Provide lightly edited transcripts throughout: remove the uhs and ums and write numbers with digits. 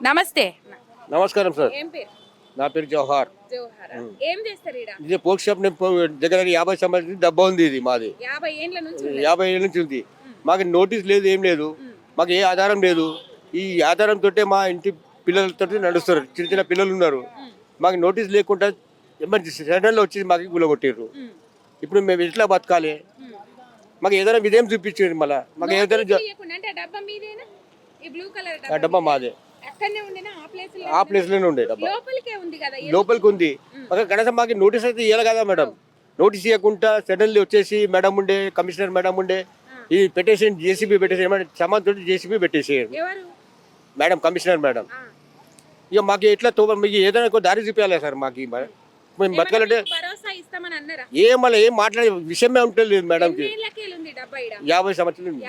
నమస్తే. నమస్కారం సార్. ఏం పేరు? నా పేరు జవహర్. జవహర్. ఏం చేస్తారు ఈడ? ఇది పోక్ షాప్ దగ్గర 50 సంవత్సరాల డబ్బా ఉంది. ఇది మాది 50 ఏండ్ల నుంచి 50 ఏళ్ళ నుంచి ఉంది. మాకు నోటీస్ లేదు, ఏం లేదు, మాకు ఏ ఆధారం లేదు. ఈ ఆధారం తోటే మా ఇంటి పిల్లలతో నడుస్తారు. చిన్న చిన్న పిల్లలు ఉన్నారు. మాకు నోటీస్ లేకుండా ఎమర్జెన్సీ సడన్లో వచ్చి మాకు గులగొట్టారు. ఇప్పుడు మేము ఎట్లా బతకాలి? మాకు ఏదైనా విధేయం చూపించారు. మళ్ళీ మాకు ఏదైనా అంటే డబ్బా మీదేనా? ఈ బ్లూ కలర్ ఆ డబ్బా మాదే. అక్కడనే ఉండేనా? ఆ ప్లేస్ లోనే ఉండే డబ్బా. లోపలికే ఉంది కదా? లోపలికి ఉంది. కనీసం మాకు నోటీస్ అయితే ఇవ్వాలి కదా మేడం. నోటీస్ ఇవ్వకుండా సడన్లీ వచ్చేసి మేడం ఉండే, కమిషనర్ మేడం ఉండే, ఈ పెట్టేసి జేసీబీ పెట్టేసి సమాన్ తోటి జేసీబీ పెట్టేసేయండి మేడం, కమిషనర్ మేడం. ఇక మాకు ఎట్లా మీకు ఏదైనా ఒక దారి చూపించాలి సార్. మాకు మేము బతకాలంటే ఏం మళ్ళీ ఏం మాట్లాడే విషయమే ఉంటుంది మేడంకి. 50 సంవత్సరాలు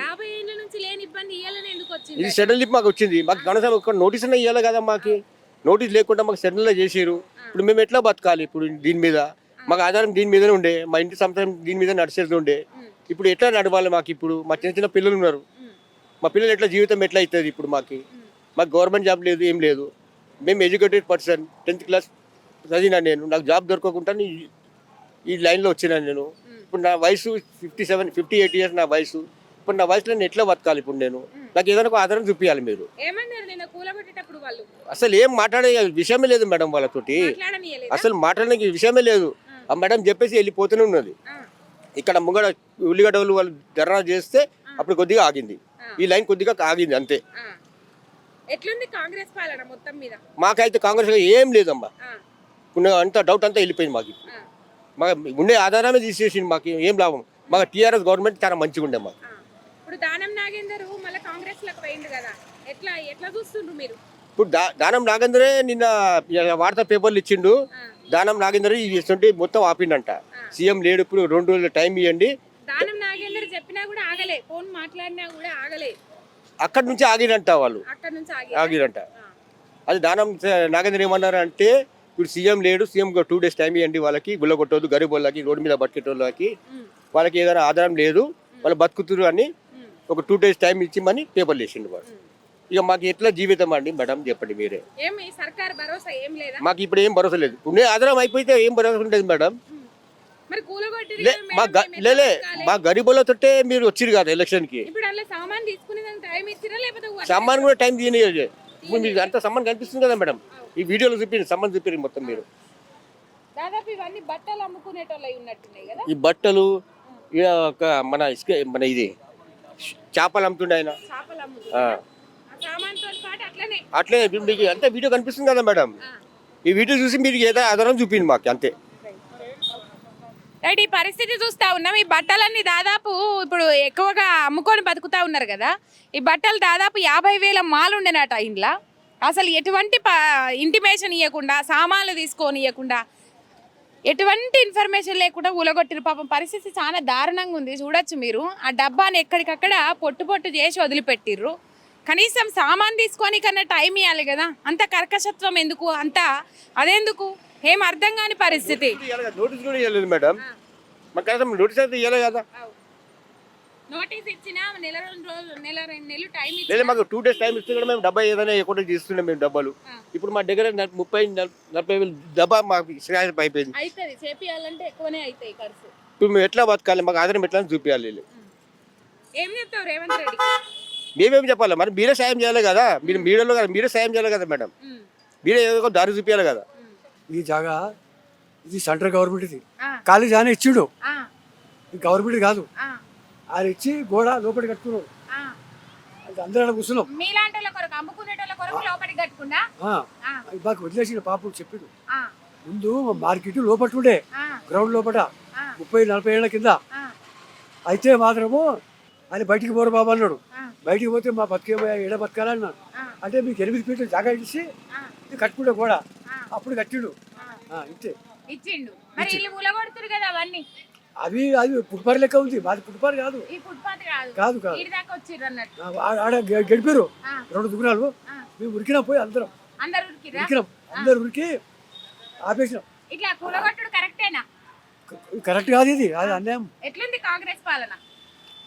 ఇది సడన్లీ మాకు వచ్చింది. మాకు కనీసం ఒక నోటీస్ అన్న ఇవ్వాలి కదా. మాకు నోటీస్ లేకుండా మాకు సడన్గా చేసారు. ఇప్పుడు మేము ఎట్లా బతకాలి? ఇప్పుడు దీని మీద మాకు ఆధారం దీని మీదనే ఉండే, మా ఇంటి సంవత్సరం దీని మీద నడిచేది ఉండే. ఇప్పుడు ఎట్లా నడవాలి? మాకు ఇప్పుడు మా చిన్న చిన్న పిల్లలు ఉన్నారు. మా పిల్లలు ఎట్లా జీవితం ఎట్లా అవుతుంది? ఇప్పుడు మాకు గవర్నమెంట్ జాబ్ లేదు, ఏం లేదు. మేము ఎడ్యుకేటెడ్ పర్సన్, 10th క్లాస్ చదివినా నేను. నాకు జాబ్ దొరకకుండా ఈ లైన్లో వచ్చినాను నేను. ఇప్పుడు నా వయసు 58 ఇయర్స్ నా వయసు. ఇప్పుడు నా వయసులో నేను ఎట్లా బతకాలి? ఇప్పుడు నేను నాకు ఏదైనా ఒక ఆధారం చూపించాలి మీరు. అసలు ఏం మాట్లాడే విషయమే లేదు మేడం వాళ్ళతోటి. అసలు మాట్లాడడానికి విషయమే లేదు. ఆ మేడం చెప్పేసి వెళ్ళిపోతూనే ఉన్నది. ఇక్కడ ముంగడ ఉల్లిగడ్డలు వాళ్ళు ధర్నా చేస్తే అప్పుడు కొద్దిగా ఆగింది. ఈ లైన్ కొద్దిగా ఆగింది అంతే. మాకైతే కాంగ్రెస్ ఏం లేదమ్మా. అంత డౌట్ అంతా వెళ్ళిపోయింది. మాకు ఉండే ఆధారమే తీసేసింది. మాకు ఏం లాభం? మాకు టీఆర్ఎస్ గవర్నమెంట్ చాలా మంచిగా ఉండే. మాకు ఇప్పుడు దానం నాగేందరే నిన్న వార్తా పేపర్లు ఇచ్చిండు. దానం నాగేందరే ఇస్తుంటే మొత్తం ఆపిండంట. సీఎం లేడు, ఇప్పుడు 2 రోజులు టైం ఇవ్వండి. అక్కడి నుంచి ఆగిరంట వాళ్ళు, ఆగిరంట. అది దానం నాగేంద్ర ఏమన్నారు అంటే, ఇప్పుడు సీఎం లేడు, సీఎం 2 days టైం ఇవ్వండి వాళ్ళకి, గుల్లగొట్టవద్దు, గరీబ్ వాళ్ళకి, రోడ్డు మీద బతికేటోళ్ళకి, వాళ్ళకి ఏదైనా ఆధారం లేదు, వాళ్ళు బతుకుతురు అని ఒక 2 days టైం ఇచ్చిమని పేపర్లు వేసిండు వాడు. ఇక మాకు ఎట్లా జీవితం అండి మేడం చెప్పండి మీరే. మాకు ఇప్పుడు ఏం భరోసా లేదు. ఉండే ఆధారం అయిపోతే ఏం భరోసా ఉంటుంది మేడం? మా గరీబులతోటే మీరు వచ్చిరు కదా ఎలక్షన్కి. సామాన్ కూడా టైం తీయలేదు. ఇప్పుడు మీకు అంత సమ్మన్ కనిపిస్తుంది కదా మేడం. ఈ వీడియోలో చూపించి సమ్మన్ చూపించి మొత్తం మీరు. ఈ బట్టలు మన ఇది చేపలు అమ్ముతుండే ఆయన అట్లే. మీకు అంతే వీడియో కనిపిస్తుంది కదా మేడం. ఈ వీడియో చూసి మీరు ఏదో ఆధారం చూపించండి మాకు అంతే. రైట్, ఈ పరిస్థితి చూస్తూ ఉన్నాం. ఈ బట్టలన్నీ దాదాపు ఇప్పుడు ఎక్కువగా అమ్ముకొని బతుకుతూ ఉన్నారు కదా. ఈ బట్టలు దాదాపు 50,000 మాలు ఉండేనట ఇంట్లో. అసలు ఎటువంటి ఇంటిమేషన్ ఇవ్వకుండా, సామాన్లు తీసుకొని ఇవ్వకుండా, ఎటువంటి ఇన్ఫర్మేషన్ లేకుండా ఊలగొట్టిరు. పాపం పరిస్థితి చాలా దారుణంగా ఉంది. చూడొచ్చు మీరు. ఆ డబ్బాని ఎక్కడికక్కడ పొట్టు చేసి వదిలిపెట్టిర్రు. కనీసం సామాన్ తీసుకొని కన్నా టైం ఇవ్వాలి కదా. అంత కర్కశత్వం ఎందుకు? అదెందుకు? ఏం అర్థం కాని పరిస్థితి. నోటీస్ కూడా ఇవ్వలేదు మేడం. మాకు నోటీస్ అయితే ఇవ్వలేదు కదా. నోటీస్ ఇచ్చినా నెల 2 నెలలు టైం లేదు. మాకు 2 days టైం ఇస్తే కూడా మేము డబ్బా ఏదైనా ఎక్కువ తీసుకున్నాం మేము డబ్బాలు. ఇప్పుడు మా దగ్గర 30-40 డబ్బా మాకు అయిపోయింది. చేపియాలంటే ఎక్కువనే అవుతాయి ఖర్చు. ఇప్పుడు మేము ఎట్లా బతకాలి? మాకు ఆధారం ఎట్లా చూపించాలి? ఏం చెప్తావు రేవంత్ రెడ్డి? మేమేం చెప్పాలి? మరి మీరే సాయం చేయాలి కదా. మీరు మీడియాలో కదా, మీరే సాయం చేయాలి కదా మేడం. మీరే ఏదో దారి చూపించాలి కదా. ఈ జాగా ఇది సెంట్రల్ గవర్నమెంట్, ఇది కాలేజ్ ఆయన ఇచ్చిండు, గవర్నమెంట్ కాదు. ఆయన ఇచ్చి గోడ లోపలి కట్టుకున్నాడు. అందరూ కూర్చున్నాం. మాకు వదిలేసిన పాపం చెప్పిండు. ముందు మార్కెట్ లోపల ఉండే, గ్రౌండ్ లోపల 30-40 ఏళ్ల కింద. అయితే మాత్రము ఆయన బయటికి పోరు బాబు అన్నాడు. బయటికి పోతే మా బతికే ఏడ బతకాలన్నాడు. అంటే మీకు 8 ఫీట్లు జాగా ఇచ్చి కట్టుకుంటే కూడా అప్పుడు కట్టిండు. అది ఫుట్పాత్ లెక్క ఉంది. మాది ఫుట్పాత్ కాదు, కాదు కాదు. ఆడ గడిపారు 2 దుకాణాలు. మేము ఉరికినా పోయి అందరం ఉరికినాం. అందరు ఉరికి ఆపేసినాం. కరెక్ట్ కాదు ఇది, అది అన్యాయం. ఎట్లుంది కాంగ్రెస్ పాలన?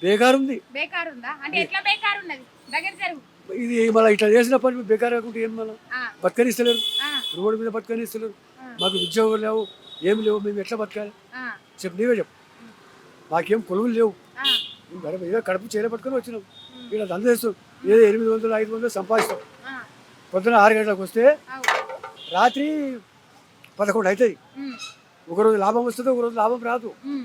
బేకారు ఉంది. బేకారు ఉందా? అంటే ఎట్లా బేకారు ఉన్నది? దగ్గర జరుగు. ఇది మళ్ళీ ఇట్లా చేసిన పని బేకార్ కాకుండా ఏం మళ్ళీ ఆ, బతకనిస్తలేరు, ఆ, రోడ్డు మీద బతకనిస్తలేరు, మాకు ఉద్యోగాలు లేవు, ఏం లేవు, మేము ఎట్లా బతకాలి ఆ, చెప్పు, నీవే చెప్పు. మాకేం కొలువులు లేవు, ఆ, ఏదో కడుపు చేయలే పట్టుకొని వచ్చినాం, ఇక్కడ దందేస్తాం, ఏదో 800 500 సంపాదిస్తాం. ఆ, పొద్దున 6 గంటలకు వస్తే అవు. రాత్రి 11 అవుతుంది. ఉమ్, ఒకరోజు లాభం వస్తుంది, ఒకరోజు లాభం రాదు. ఉమ్,